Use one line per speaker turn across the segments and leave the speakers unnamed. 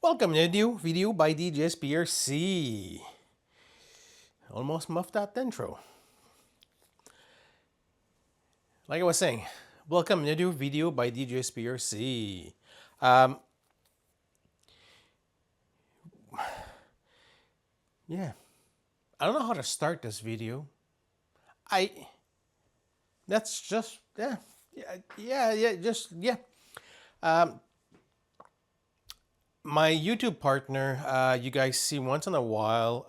Welcome to a new video by Djsprc. Almost muffed that intro. Like I was saying, welcome to a new video by Djsprc. Yeah, I don't know how to start this video. That's just, yeah. My YouTube partner, you guys see once in a while,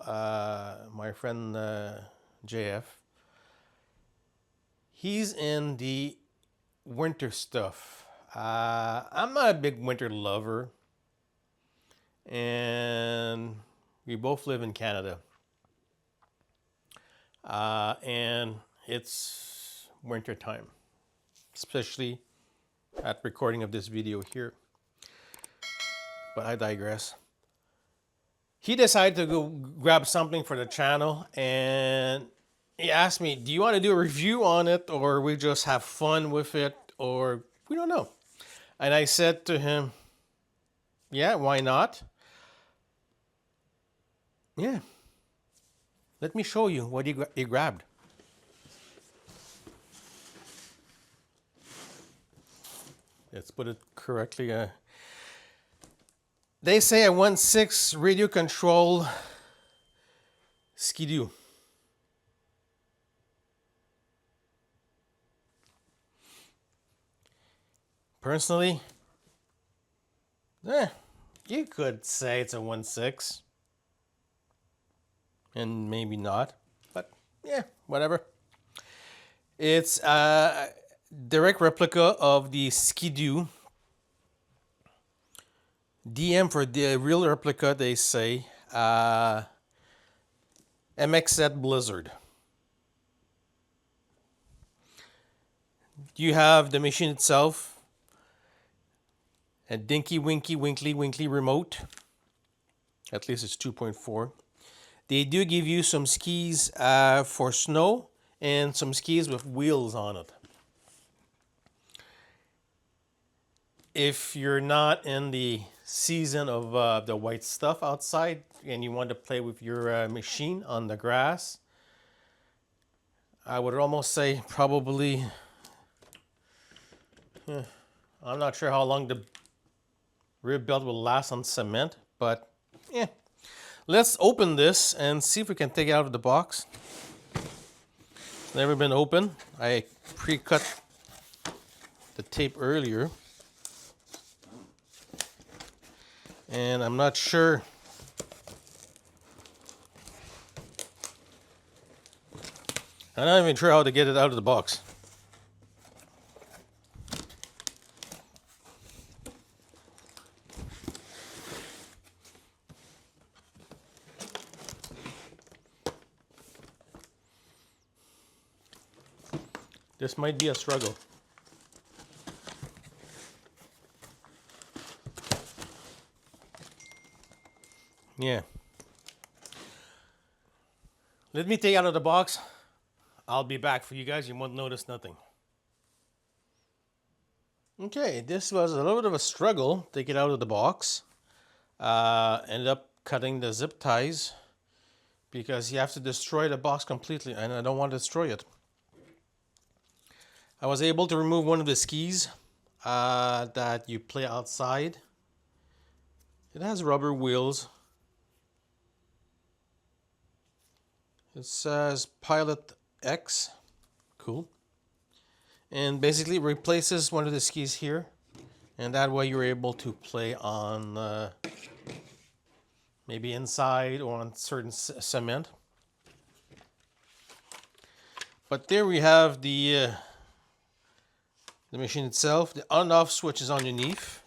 my friend JF, he's in the winter stuff. I'm not a big winter lover, and we both live in Canada. And it's winter time, especially at recording of this video here. But I digress. He decided to go grab something for the channel, and he asked me, do you want to do a review on it, or we just have fun with it, or we don't know. And I said to him, yeah, why not? Yeah. Let me show you what he grabbed. Let's put it correctly. They say a 1.6 radio control skidoo. Personally, you could say it's a 1.6. And maybe not, but yeah, whatever. It's a direct replica of the skidoo. DM for the real replica, they say. MXZ Blizzard. You have the machine itself, a dinky winky winkly remote. At least it's 2.4. They do give you some skis for snow and some skis with wheels on it. If you're not in the season of the white stuff outside and you want to play with your machine on the grass, I would almost say probably, I'm not sure how long the rib belt will last on cement, but yeah. Let's open this and see if we can take it out of the box. It's never been opened. I pre-cut the tape earlier. And I'm not sure. I'm not even sure how to get it out of the box. This might be a struggle. Yeah. Let me take it out of the box. I'll be back for you guys. You won't notice nothing. Okay, this was a little bit of a struggle to get out of the box. Ended up cutting the zip ties because you have to destroy the box completely, and I don't want to destroy it. I was able to remove one of the skis that you play outside. It has rubber wheels. It says Pilot X. Cool. And basically replaces one of the skis here. And that way you're able to play on maybe inside or on certain cement. But there we have the machine itself. The on-off switch is underneath.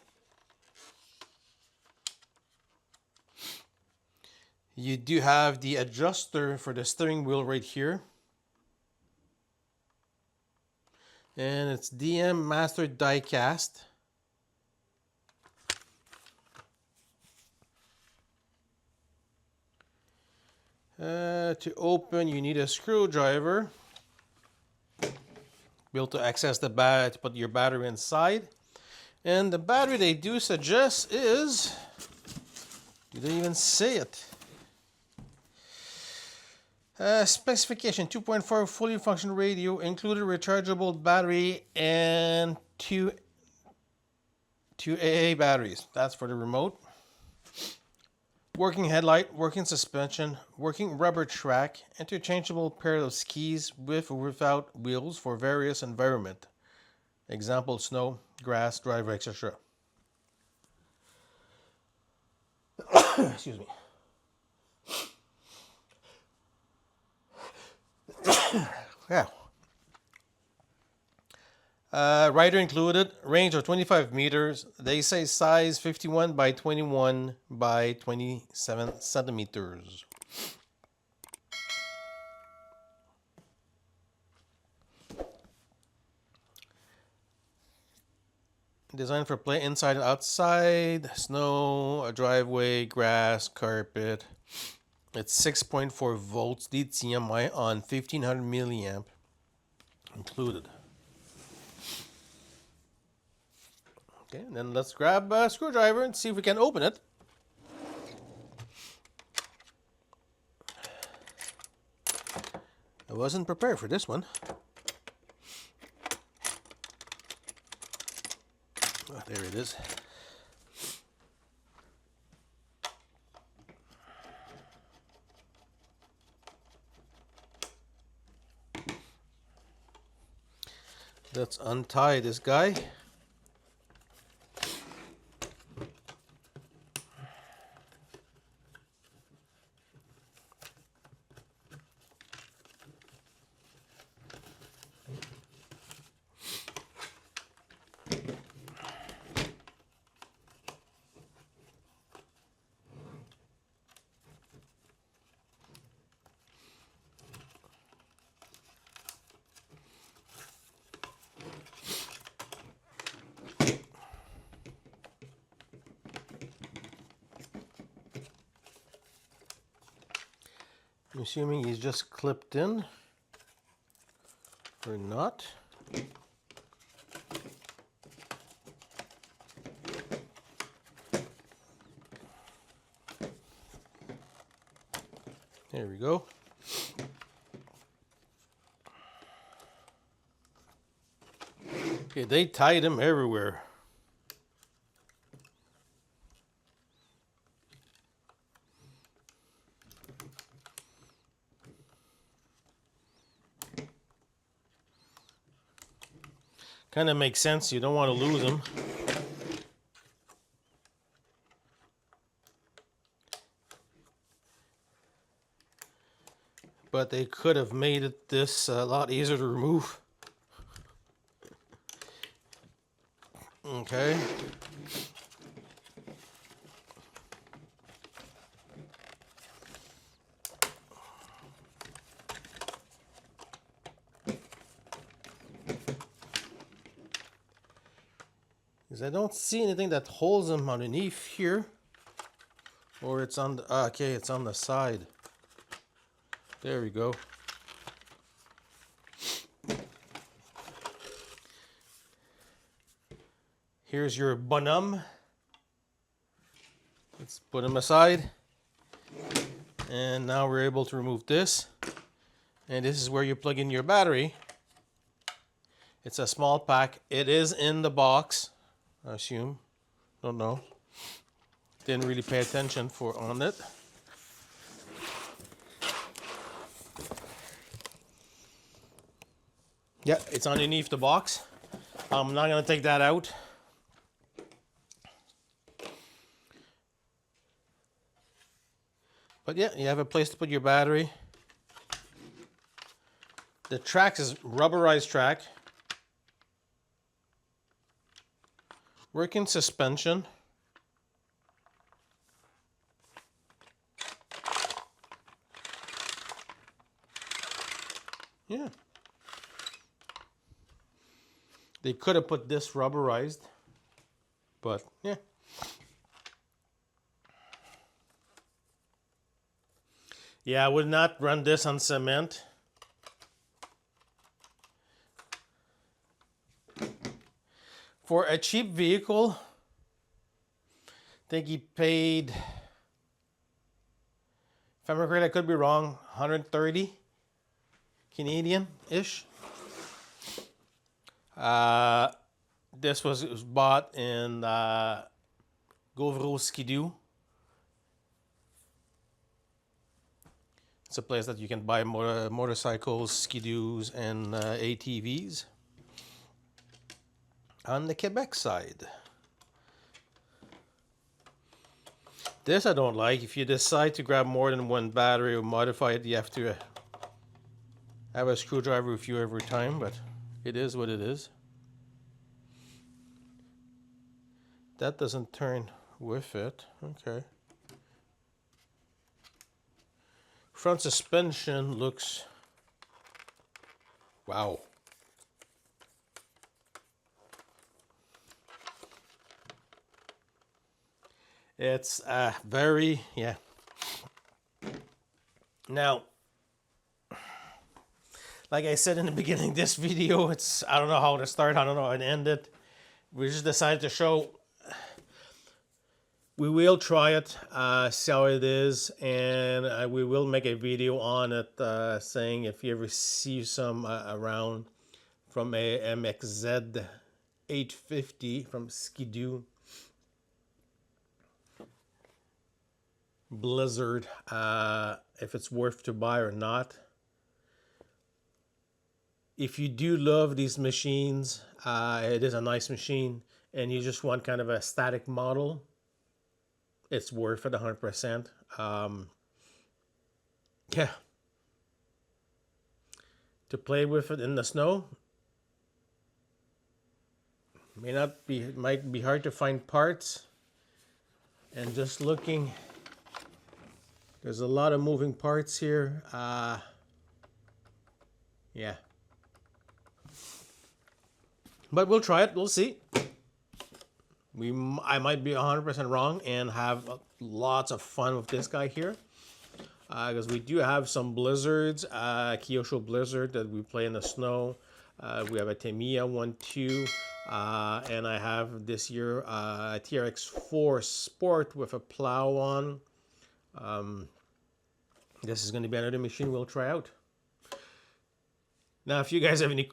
You do have the adjuster for the steering wheel right here. And it's DM Master Die Cast. To open, you need a screwdriver. Be able to access the to put your battery inside. And the battery they do suggest is You didn't even say it. Specification 2.4 fully functional radio, included rechargeable battery and two AA batteries. That's for the remote. Working headlight, working suspension, working rubber track, interchangeable pair of skis with or without wheels for various environment. Example, snow, grass, driver, etc. Excuse me. Yeah. Rider included, range of 25 meters. They say size 51 by 21 by 27 centimeters. Designed for play inside and outside, snow, a driveway, grass, carpet. It's 6.4 volts DCMI on 1500 milliamp included. Okay, and then let's grab a screwdriver and see if we can open it. I wasn't prepared for this one. Oh, there it is. Let's untie this guy. I'm assuming he's just clipped in or not. There we go. Okay, they tied him everywhere. Kind of makes sense. You don't want to lose them. But they could have made it this a lot easier to remove. Okay. Because I don't see anything that holds them underneath here. Or it's on the, okay, it's on the side. There we go. Here's your bonhomme. Let's put him aside. And now we're able to remove this. And this is where you plug in your battery. It's a small pack. It is in the box, I assume. Don't know. Didn't really pay attention on it. Yeah, it's underneath the box. I'm not going to take that out. But yeah, you have a place to put your battery. The track is rubberized track. Working suspension. Yeah. They could have put this rubberized, but yeah. Yeah, I would not run this on cement. For a cheap vehicle, I think he paid If I'm correct, I could be wrong. 130 Canadian-ish. This was bought in Govro Skidoo. It's a place that you can buy motorcycles, skidoos, and ATVs. On the Quebec side. This I don't like. If you decide to grab more than one battery or modify it, you have to have a screwdriver with you every time, but it is what it is. That doesn't turn with it. Okay. Front suspension looks... Wow. It's very, yeah. Now, like I said in the beginning, this video, I don't know how to start, I don't know how to end it. We just decided to show, we will try it, see how it is, and we will make a video on it, saying if you ever see some around from a MXZ 850 from Skidoo. Blizzard, if it's worth to buy or not. If you do love these machines, it is a nice machine, and you just want kind of a static model, it's worth it 100%. Yeah. To play with it in the snow, might be hard to find parts, and just looking, there's a lot of moving parts here. Yeah. But we'll try it. We'll see. I might be 100% wrong and have lots of fun with this guy here. Because we do have some blizzards. Kyosho Blizzard that we play in the snow. We have a Tamiya 1.2. And I have this year a TRX4 Sport with a plow on. This is going to be another machine we'll try out. Now, if you guys have any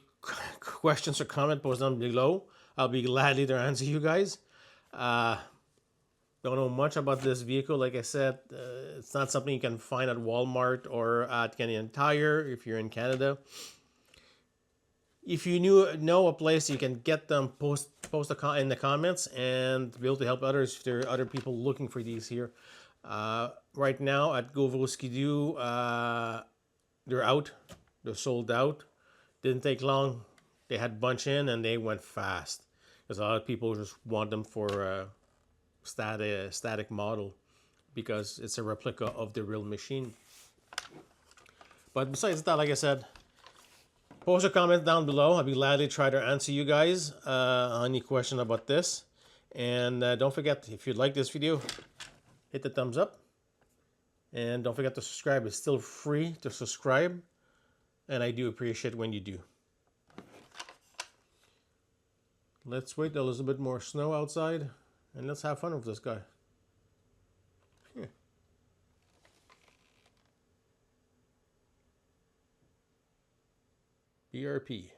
questions or comments, post them below. I'll be gladly to answer you guys. Don't know much about this vehicle. Like I said, it's not something you can find at Walmart or at Canadian Tire if you're in Canada. If you know a place you can get them, post in the comments and be able to help others if there are other people looking for these here. Right now at Govro Skidoo, they're out. They're sold out. Didn't take long. They had a bunch in and they went fast. Because a lot of people just want them for a static model because it's a replica of the real machine. But besides that, like I said, post a comment down below. I'll be gladly try to answer you guys any question about this. And don't forget, if you like this video, hit the thumbs up. And don't forget to subscribe. It's still free to subscribe. And I do appreciate when you do. Let's wait till there's a bit more snow outside. And let's have fun with this guy. Here. BRP.